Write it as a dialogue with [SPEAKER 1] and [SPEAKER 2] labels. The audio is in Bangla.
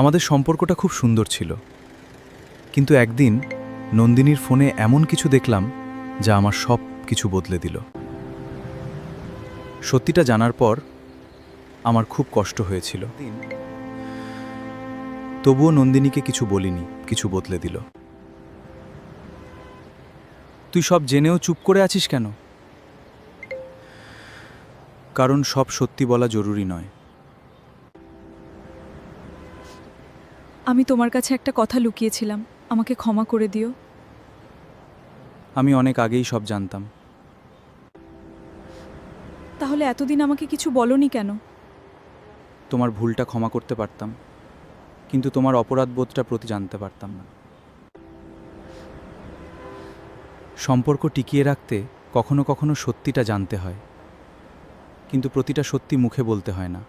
[SPEAKER 1] আমাদের সম্পর্কটা খুব সুন্দর ছিল, কিন্তু একদিন নন্দিনীর ফোনে এমন কিছু দেখলাম যা আমার সব কিছু বদলে দিল। সত্যিটা জানার পর আমার খুব কষ্ট হয়েছিল, তবুও নন্দিনীকে কিছু বলিনি, কিছু বদলে দিল। তুই সব জেনেও চুপ করে আছিস কেন? কারণ সব সত্যি বলা জরুরি নয়।
[SPEAKER 2] আমি তোমার কাছে একটা কথা লুকিয়েছিলাম, আমাকে ক্ষমা করে দিও।
[SPEAKER 1] আমি অনেক আগেই সব জানতাম।
[SPEAKER 2] তাহলে এতদিন আমাকে কিছু বলনি কেন?
[SPEAKER 1] তোমার ভুলটা ক্ষমা করতে পারতাম, কিন্তু তোমার অপরাধবোধটা প্রতি জানতে পারতাম না। সম্পর্ক টিকিয়ে রাখতে কখনো কখনো সত্যিটা জানতে হয়, কিন্তু প্রতিটা সত্যি মুখে বলতে হয় না।